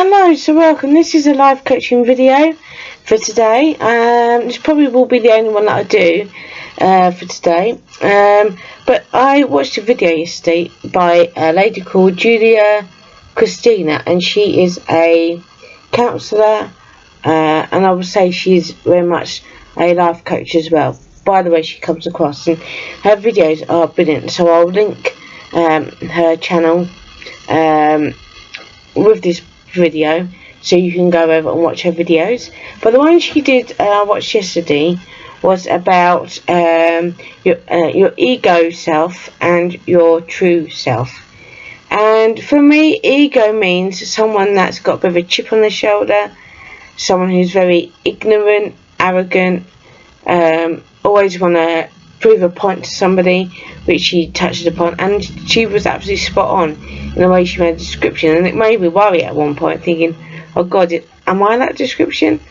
Hello, so welcome. This is a live coaching video for today. This probably will be the only one that I do for today. But I watched a video yesterday by a lady called Julia Christina, and she is a counsellor, and I would say she's very much a life coach as well. By the way she comes across, and her videos are brilliant. So I'll link her channel with this video so you can go over and watch her videos. But the one she did watch yesterday was about your ego self and your true self. And for me, ego means someone that's got a bit of a chip on their shoulder, someone who's very ignorant, arrogant, always want to prove a point to somebody, which she touched upon, and she was absolutely spot on in the way she made the description. And it made me worry at one point, thinking, oh God, am I that description?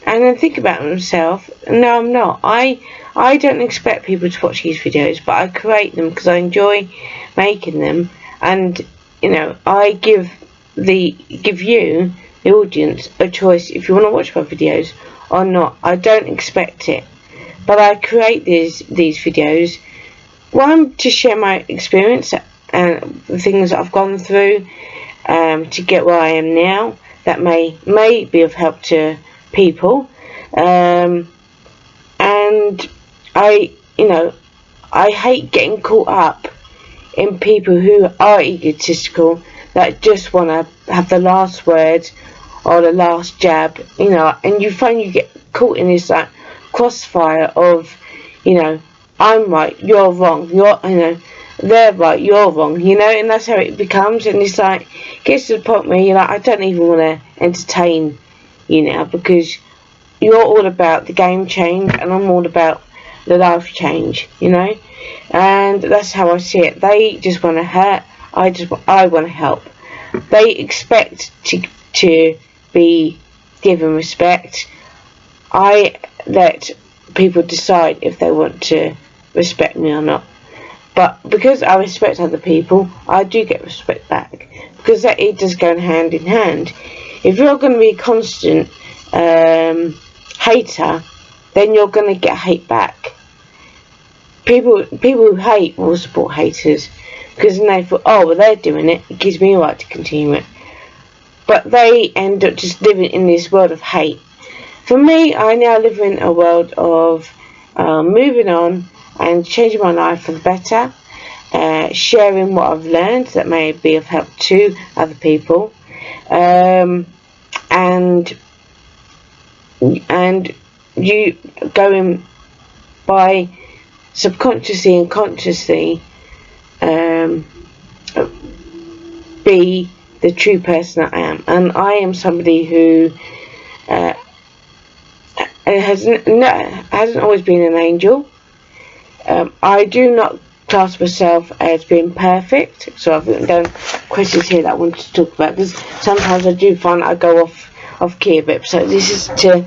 And then think about myself. No, I'm not. I don't expect people to watch these videos, but I create them because I enjoy making them, and you know, I give you, the audience, a choice if you want to watch my videos or not. I don't expect it, but I create these videos, one, to share my experience and the things that I've gone through to get where I am now, that may be of help to people, and I hate getting caught up in people who are egotistical, that just want to have the last word or the last jab, and you find you get caught in this like crossfire of, I'm right, you're wrong, they're right, you're wrong, and that's how it becomes. And it's like, gets to the point where you're like, I don't even want to entertain you now, because you're all about the game change and I'm all about the life change, and that's how I see it. They just want to hurt, I want to help. They expect to be given respect. I let people decide if they want to respect me or not. But because I respect other people, I do get respect back, because it does go hand in hand. If you're going to be a constant hater, then you're going to get hate back. People who hate will support haters, because then they thought, oh, well, they're doing it, it gives me a right to continue it. But they end up just living in this world of hate. For me, I now live in a world of moving on and changing my life for the better, sharing what I've learned that may be of help to other people, and you going by subconsciously and consciously be the true person I am. And I am somebody who hasn't always been an angel. I do not class myself as being perfect, so I've written down questions here that I want to talk about, because sometimes I do find I go off key a bit, so this is to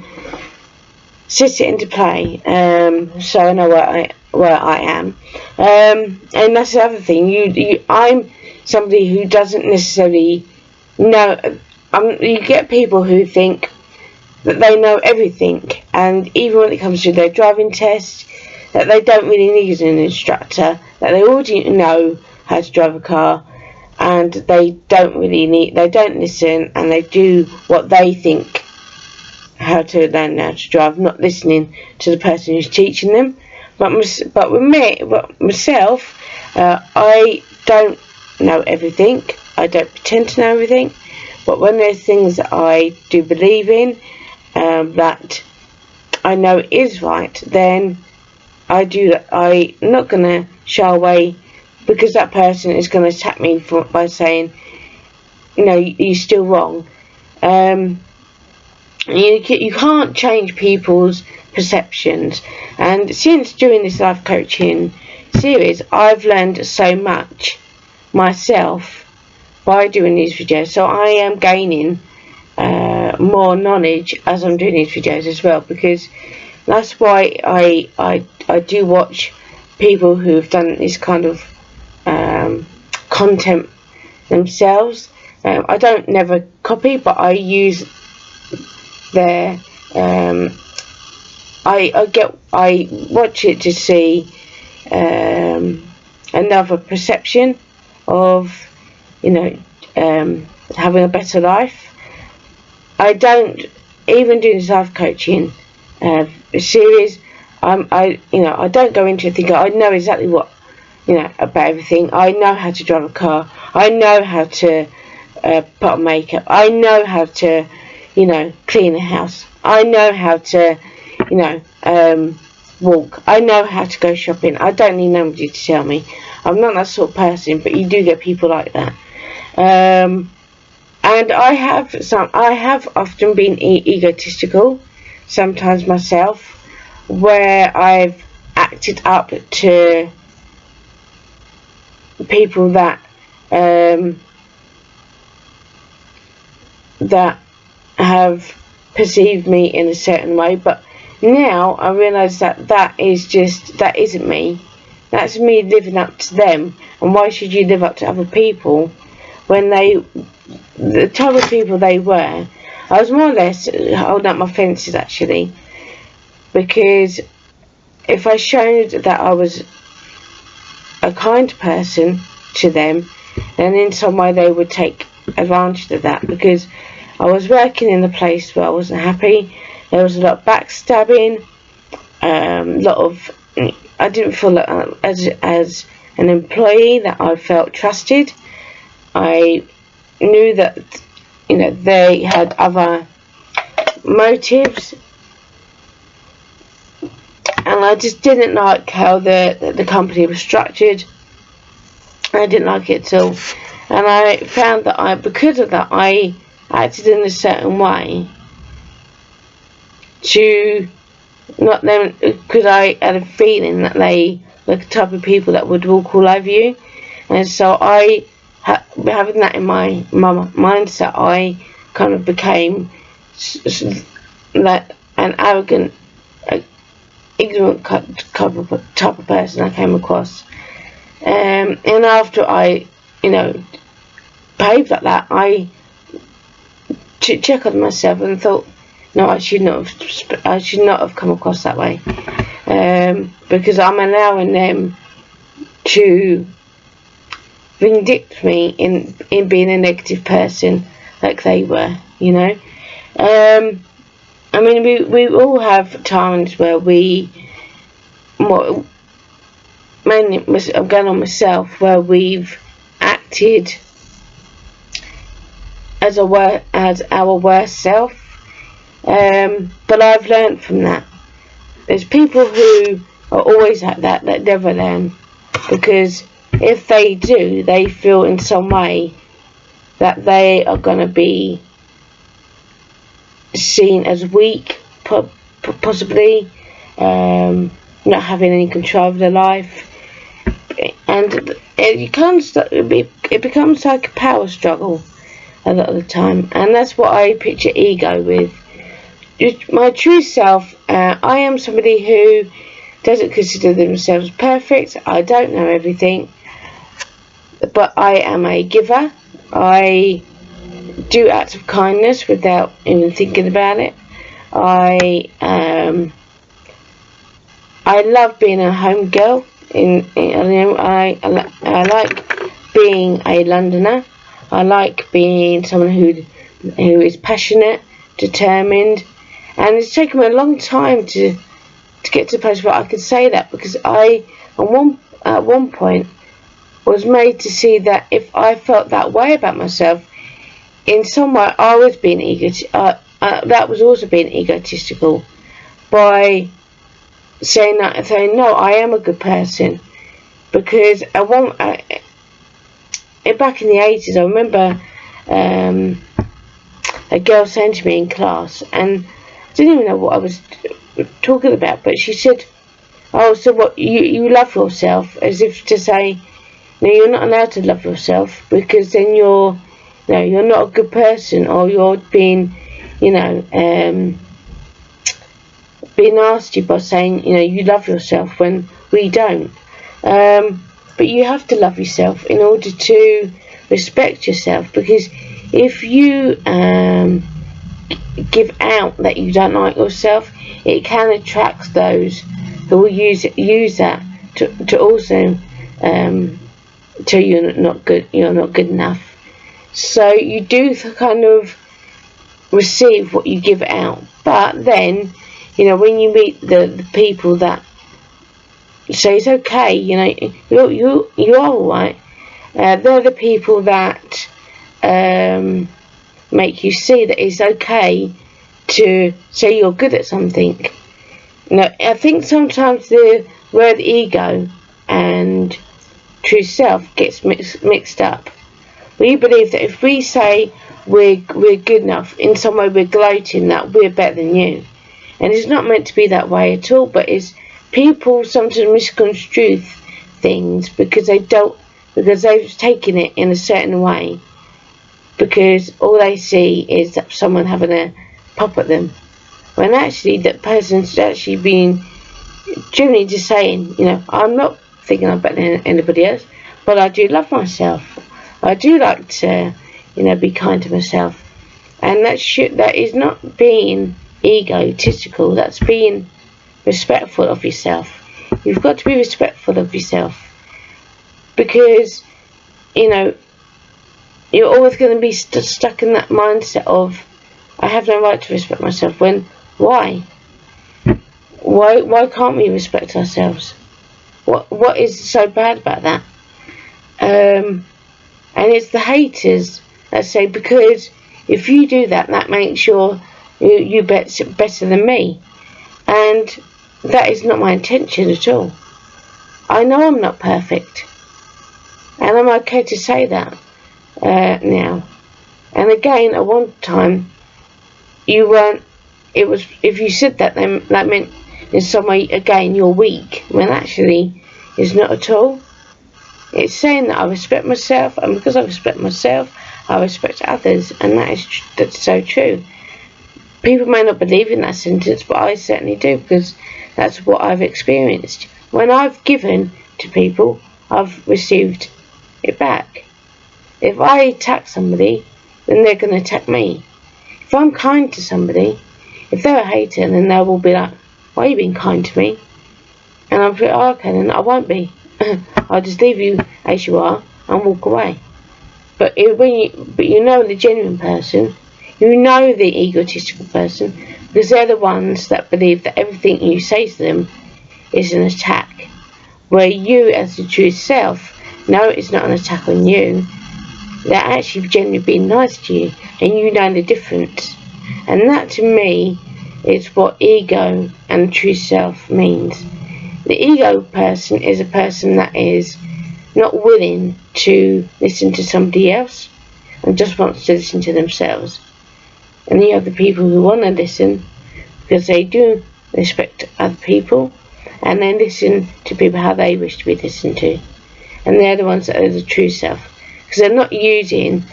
sit it into play, so I know where I am, and that's the other thing. I'm somebody who doesn't necessarily know. You get people who think that they know everything, and even when it comes to their driving test, that they don't really need an instructor, that they already know how to drive a car, and they don't listen, and they do what they think how to learn how to drive, not listening to the person who's teaching them. But with myself, I don't know everything, I don't pretend to know everything, but when there's things that I do believe in, that I know is right, then I do that. I'm not going to shy away, because that person is going to attack me by saying, no, you're still wrong. You can't change people's perceptions, and since doing this life coaching series, I've learned so much myself by doing these videos, so I am gaining more knowledge as I'm doing these videos as well, because that's why I do watch people who've done this kind of content themselves. I don't never copy, but I use their I watch it to see another perception of, you know, having a better life. I don't, even doing this life coaching series, I don't go into it thinking I know exactly what, about everything. I know how to drive a car. I know how to put on makeup. I know how to, clean a house. I know how to, walk. I know how to go shopping. I don't need nobody to tell me. I'm not that sort of person, but you do get people like that. And I have often been egotistical, sometimes myself, where I've acted up to people that have perceived me in a certain way, but now I realise that isn't me. That's me living up to them. And why should you live up to other people when the type of people they were? I was more or less holding up my fences, actually, because if I showed that I was a kind person to them, then in some way they would take advantage of that, because I was working in a place where I wasn't happy. There was a lot of backstabbing, I didn't feel like, as an employee that I felt trusted. I knew that, they had other motives, and I just didn't like how the company was structured. I didn't like it at all, and I found that because of that, I acted in a certain way to not them, because I had a feeling that they were the type of people that would walk all over you, and so having that in my mindset, I kind of became like an arrogant, ignorant type of person I came across. And after I, behaved like that, I checked on myself and thought, no, I should not have come across that way, because I'm allowing them to vindict me in being a negative person like they were, I mean, we all have times where mainly I'm going on myself, where we've acted as our worst self, but I've learned from that. There's people who are always like that never learn, because if they do, they feel in some way that they are going to be seen as weak, possibly not having any control of their life, and it becomes like a power struggle a lot of the time, and that's what I picture ego with. My true self, I am somebody who doesn't consider themselves perfect. I don't know everything, but I am a giver. I do acts of kindness without even thinking about it. I love being a home girl. I like being a Londoner. I like being someone who is passionate, determined, and it's taken me a long time to get to the place where I could say that, because I at one point was made to see that if I felt that way about myself, in some way I was being that was also being egotistical, by saying no, I am a good person, because back in the 80s, I remember a girl saying to me in class, and I didn't even know what I was talking about, but she said, oh, so what, you love yourself, as if to say, no, you're not allowed to love yourself, because then you're not a good person, or you're being nasty by saying you love yourself when we don't. But you have to love yourself in order to respect yourself, because if you give out that you don't like yourself, it can attract those who will use that to also tell you you're not good enough. So you do kind of receive what you give out. But then, when you meet the people that say it's okay, you are alright, they're the people that make you see that it's okay to say you're good at something. I think sometimes the word ego and true self gets mixed up. We believe that if we say we're good enough, in some way we're gloating that we're better than you. And it's not meant to be that way at all, but it's people sometimes misconstrue things because they've taken it in a certain way, because all they see is that someone having a pop at them, when actually that person's actually being genuinely just saying, I'm not thinking I'm better than anybody else, but I do love myself. I do like to, be kind to myself. And that is not being egotistical, that's being respectful of yourself. You've got to be respectful of yourself, because, you're always going to be stuck in that mindset of, I have no right to respect myself. Why can't we respect ourselves? What is so bad about that? And it's the haters that say, because if you do that, that makes you better than me. And that is not my intention at all. I know I'm not perfect, and I'm okay to say that now. And again, at one time, you weren't. It was, if you said that, then that meant in some way again you're weak, when actually it's not at all. It's saying that I respect myself, and because I respect myself, I respect others, and that's so true. People may not believe in that sentence, but I certainly do, because that's what I've experienced. When I've given to people, I've received it back. If I attack somebody, then they're going to attack me. If I'm kind to somebody, if they're a hater, then they will be like, why are you being kind to me? And I'm like, oh, okay, then I won't be. I'll just leave you as you are and walk away. But the genuine person, the egotistical person, because they're the ones that believe that everything you say to them is an attack. Where you, as the true self, know it's not an attack on you. They're actually genuinely being nice to you, and you know the difference. And that, to me, is what ego and true self means. The ego person is a person that is not willing to listen to somebody else and just wants to listen to themselves. And you have the people who want to listen because they do respect other people, and they listen to people how they wish to be listened to. And they're the ones that are the true self, because they're not using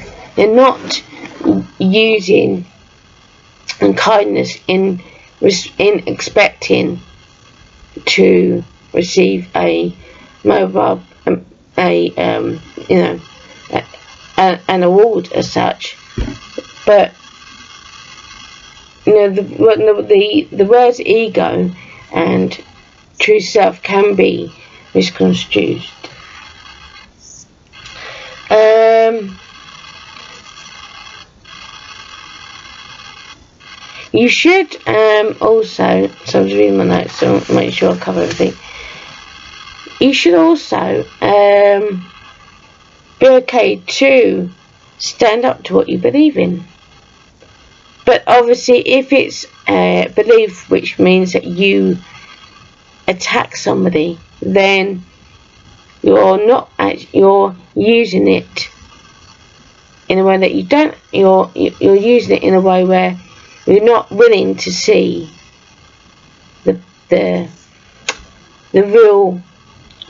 kindness in expecting to receive an award as such. But the words ego and true self can be misconstrued. You should also, so I'm just reading my notes so I'll make sure I cover everything. You should also be okay to stand up to what you believe in. But obviously, if it's a belief which means that you attack somebody, then you're using it in a way that you don't. You're using it in a way where you're not willing to see the real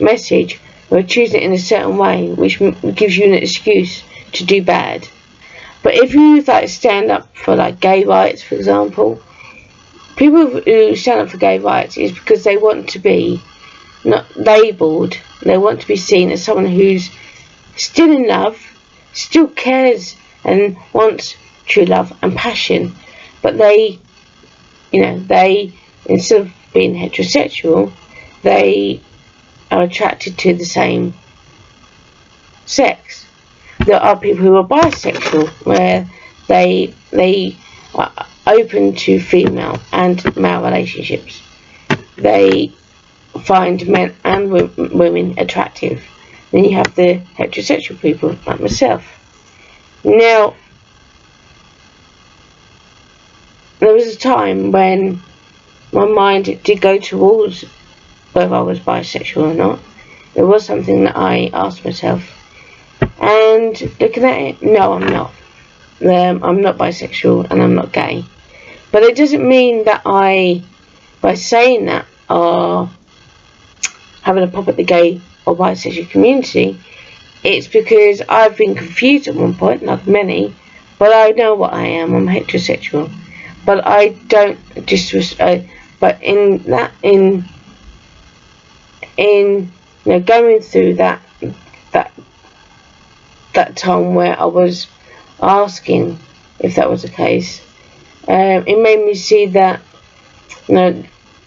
message, or choosing it in a certain way which gives you an excuse to do bad. But if you stand up for gay rights, for example, people who stand up for gay rights is because they want to be not labelled. They want to be seen as someone who's still in love, still cares and wants true love and passion, but they instead of being heterosexual, they are attracted to the same sex. There are people who are bisexual, where they are open to female and male relationships. They find men and women attractive. Then you have the heterosexual people like myself. Now, there was a time when my mind did go towards whether I was bisexual or not. It was something that I asked myself. And looking at it, no, I'm not. I'm not bisexual and I'm not gay. But it doesn't mean that by saying that, are having a pop at the gay or bisexual community. It's because I've been confused at one point, like many, but I know what I am. I'm heterosexual. But I don't but in going through that time where I was asking if that was the case, it made me see that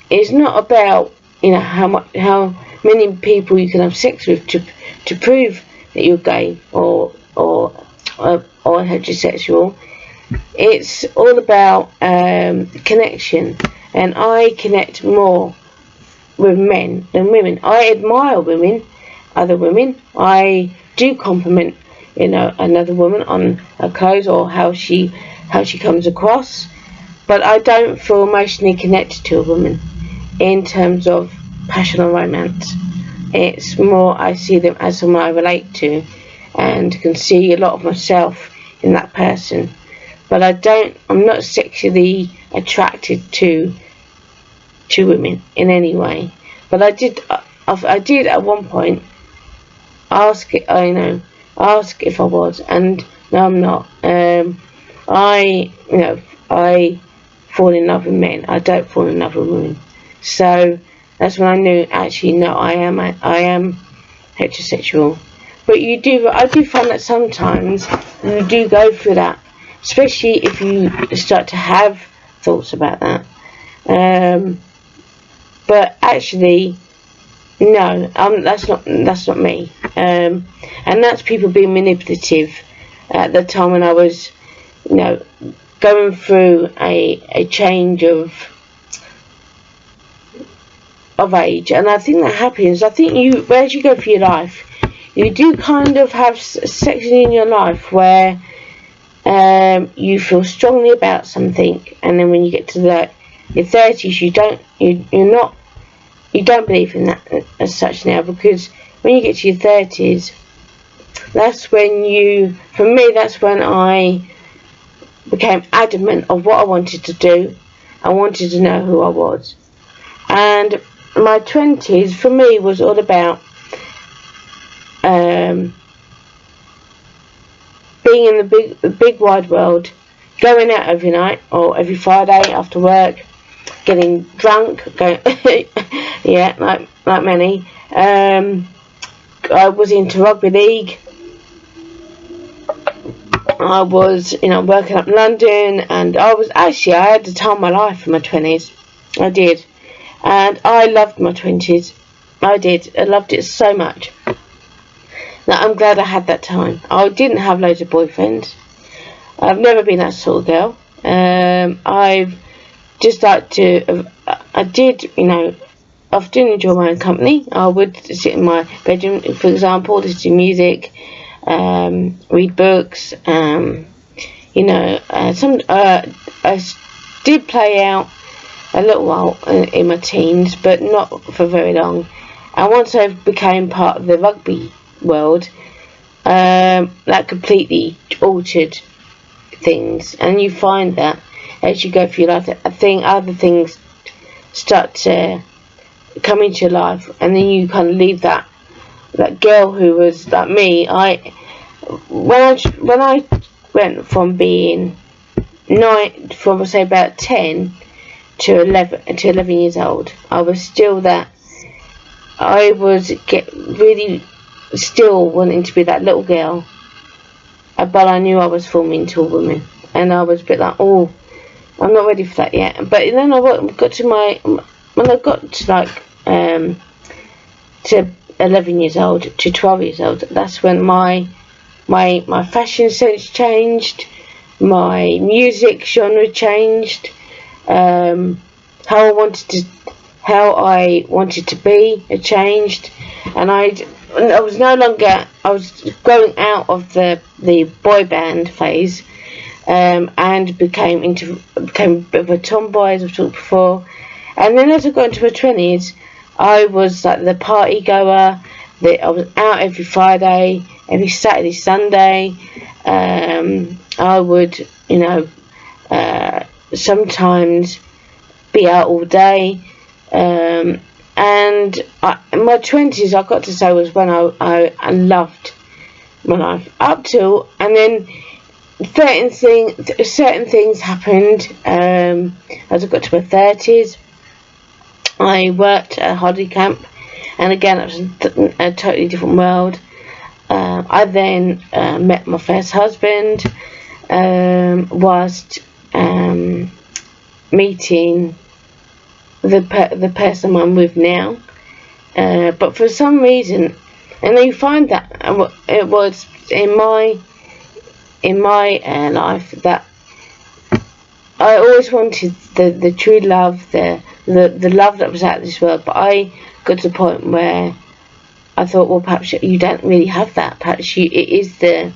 it's not about how many people you can have sex with to prove that you're gay or heterosexual. It's all about connection, and I connect more with men than women. I admire other women. I do compliment another woman on her clothes or how she comes across, but I don't feel emotionally connected to a woman in terms of passion or romance. It's more I see them as someone I relate to and can see a lot of myself in that person. But I'm not sexually attracted to women in any way. But I did at one point ask if I was, and no, I'm not. I fall in love with men. I don't fall in love with women. So that's when I knew, actually, no, I am heterosexual. But I do find that sometimes you do go through that, especially if you start to have thoughts about that. But actually, no, that's not me. And that's people being manipulative. At the time when I was, going through a change of age, and I think that happens. I think as you go through your life, you do kind of have sections in your life where you feel strongly about something, and then when you get to your 30s, you don't believe in that as such now, because when you get to your 30s, that's when that's when I became adamant of what I wanted to do. I wanted to know who I was. And my 20s for me was all about being in the big wide world, going out every night or every Friday after work, getting drunk, yeah, like many. I was into rugby league. I was, working up in London, and I had the time of my life in my 20s. I did. And I loved my 20s. I did. I loved it so much. Now, I'm glad I had that time. I didn't have loads of boyfriends. I've never been that sort of girl. I've just liked to, I did, often enjoy my own company. I would sit in my bedroom, for example, listen to music, read books, I did play out a little while in my teens, but not for very long. And once I became part of the rugby world, that completely altered things. And you find that as you go through your life, I think other things start to come into your life, and then you kind of leave that girl who was like me. When I went from being from say about 10 to 11 years old, I was still that. I was really still wanting to be that little girl but I knew I was forming into a woman, and I was a bit like, oh, I'm not ready for that yet. But then when I got to like to 11 years old to 12 years old, that's when my fashion sense changed, my music genre changed, how I wanted to be had changed, and I was no longer, I was growing out of the boy band phase, and became a bit of a tomboy, as I've talked before. And then as I got into my 20s, I was like the party goer. I was out every Friday, every Saturday, Sunday. I would, sometimes be out all day. And in my 20s, I got to say, was when I loved my life up till, and then certain things happened. As I got to my 30s, I worked at a holiday camp, and again, it was a totally different world. I then met my first husband whilst meeting the person I'm with now. But for some reason, and you find that it was in my life that I always wanted the true love, the love that was out of this world, but I got to the point where I thought, well, perhaps you don't really have that. Perhaps it is the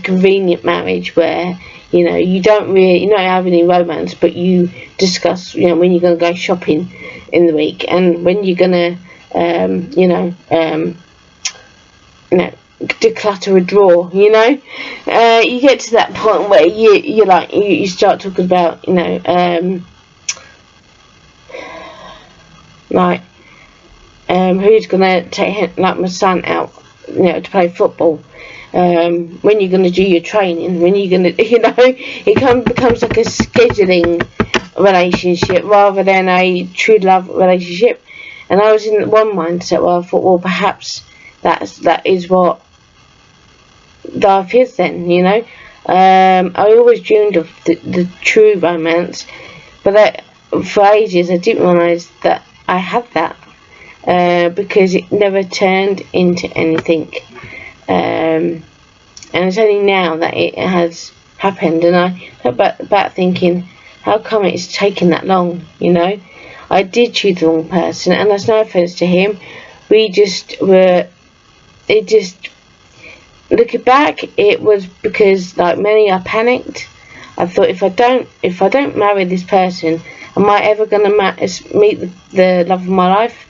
convenient marriage where you don't really, you're not having any romance, but you discuss when you're going to go shopping in the week, and when you're going to declutter a drawer. You get to that point where you start talking about who's gonna take my son out to play football, when you're gonna do your training, when you're gonna it becomes like a scheduling relationship rather than a true love relationship. And I was in one mindset where I thought, well, perhaps that is what life is then. I always dreamed of the true romance, but that for ages I didn't realise that I had that, because it never turned into anything, and it's only now that it has happened, and I thought about thinking, how come it's taken that long? I did choose the wrong person, and that's no offence to him. Looking back, it was because, like many, I panicked. I thought, if I don't marry this person, am I ever going to meet the love of my life?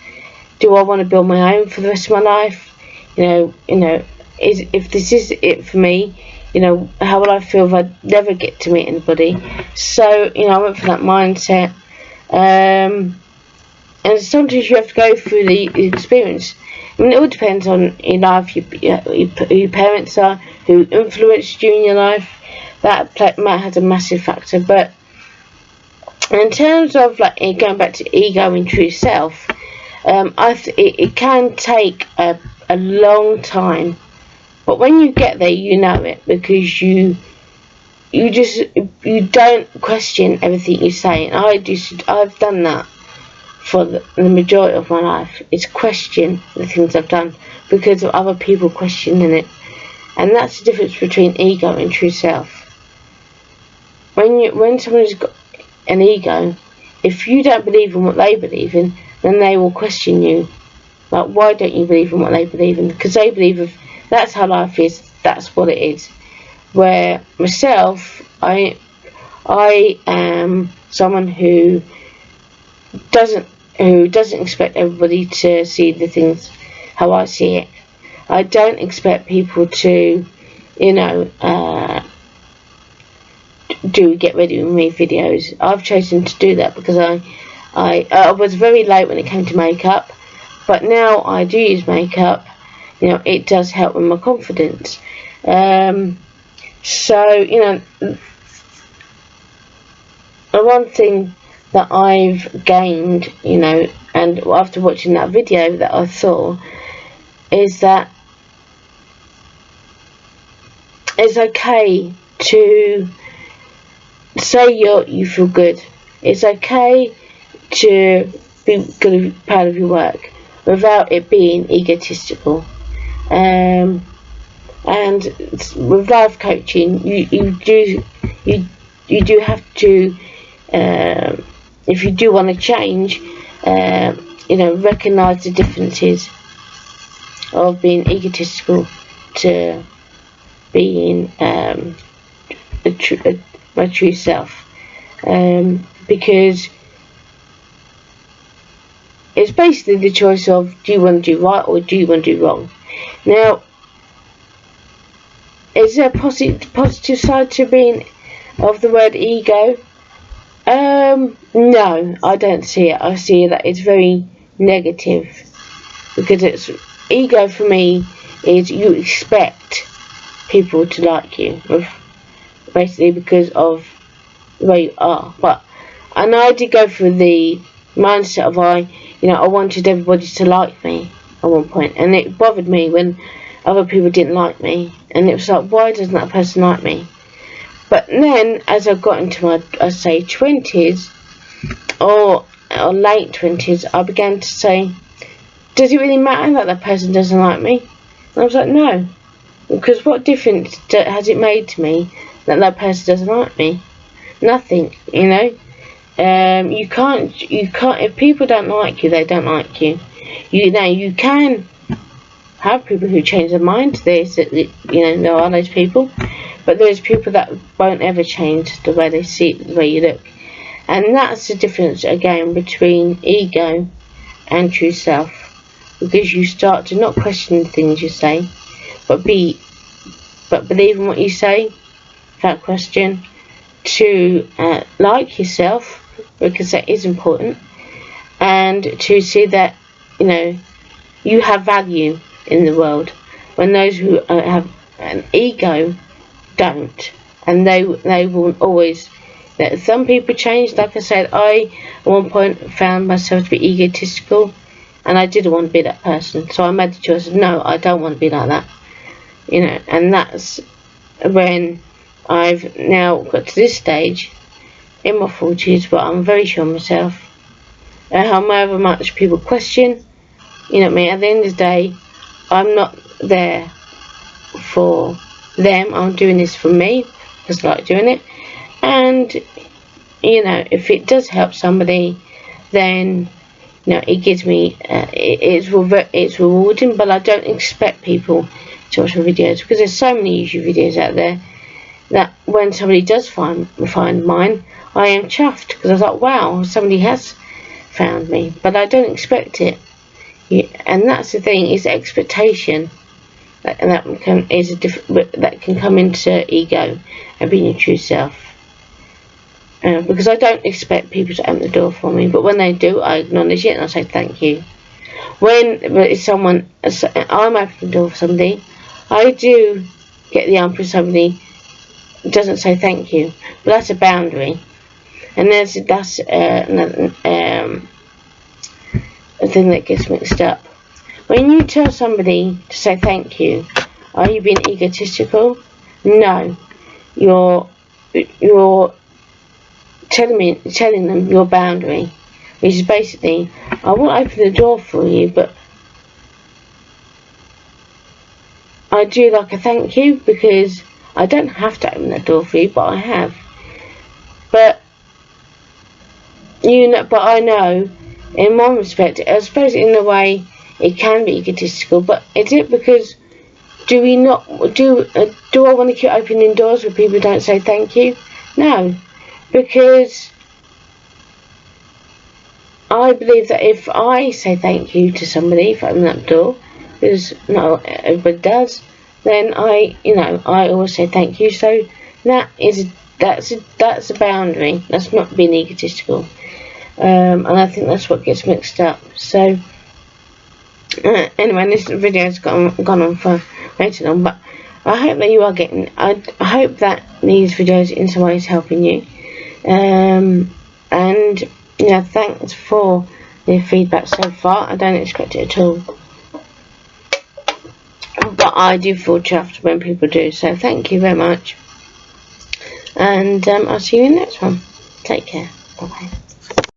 Do I want to build my own for the rest of my life? If this is it for me, how will I feel if I never get to meet anybody? So, I went for that mindset. And sometimes you have to go through the experience. I mean, it all depends on your life, who your parents are, who influenced you in your life. That might have a massive factor. But in terms of going back to ego and true self, it can take a long time. But when you get there, you know it, because you don't question everything you say. And I've done that for the majority of my life. It's question the things I've done because of other people questioning it. And that's the difference between ego and true self. When someone's got an ego, if you don't believe in what they believe in, then they will question you. Like, why don't you believe in what they believe in? Because they believe that's how life is, that's what it is. Where myself, I am someone who doesn't expect everybody to see the things how I see it. I don't expect people to, do get ready with me videos. I've chosen to do that because I was very late when it came to makeup, but now I do use makeup. It does help with my confidence. So the one thing that I've gained, and after watching that video that I saw, is that it's okay to say you feel good. It's okay to be good, proud of your work, without it being egotistical. And with life coaching, you do have to, if you do want to change, recognise the differences of being egotistical to being my true self, because it's basically the choice of, do you want to do right or do you want to do wrong. Now, is there a positive side to being of the word ego? No, I don't see it. I see that it's very negative, because it's ego for me is you expect people to like you, basically because of the way you are. And I did go through the mindset of I wanted everybody to like me at one point, and it bothered me when other people didn't like me, and it was like, why doesn't that person like me? But then, as I got into my, I say, 20s or late 20s, I began to say, does it really matter that that person doesn't like me? And I was like, no, because what difference has it made to me that that person doesn't like me? Nothing, You can't. If people don't like you, they don't like you. You can have people who change their mind. There are those people, but there's people that won't ever change the way they see it, the way you look, and that's the difference again between ego and true self, because you start to not question the things you say, but believe in what you say without question, to like yourself, because that is important, and to see that you have value in the world, when those who have an ego don't, and they will always. Some people change. Like I said, I at one point found myself to be egotistical, and I didn't want to be that person, so I made the choice of, no, I don't want to be like that, and that's when I've now got to this stage in my 40s, but I'm very sure of myself. However much people question, at the end of the day, I'm not there for them. I'm doing this for me, because I like doing it. And, if it does help somebody, then, it gives me, it's rewarding, but I don't expect people to watch my videos, because there's so many YouTube videos out there that when somebody does find mine, I am chuffed, because I was like, wow, somebody has found me, but I don't expect it. And that's the thing, is expectation, that can come into ego and being your true self. Because I don't expect people to open the door for me, but when they do, I acknowledge it and I say thank you. When it's I'm opening the door for somebody, I do get the answer if somebody doesn't say thank you, but that's a boundary, and that's a thing that gets mixed up. When you tell somebody to say thank you, are you being egotistical? No, you're telling them your boundary, which is basically, I will open the door for you, but I do like a thank you, because I don't have to open that door for you, but I have. But I know, in one respect, I suppose in a way it can be egotistical, but is it because do I want to keep opening doors where people don't say thank you? No, because I believe that if I say thank you to somebody, if I open that door, because not everybody does, then I always say thank you. So that's a boundary. That's not being egotistical, and I think that's what gets mixed up. So anyway, this video has gone on for way too long, but I hope that you are getting. I hope that these videos in some ways helping you, and thanks for the feedback so far. I don't expect it at all. but I do feel chuffed when people do. So thank you very much, and I'll see you in the next one. Take care. Bye bye.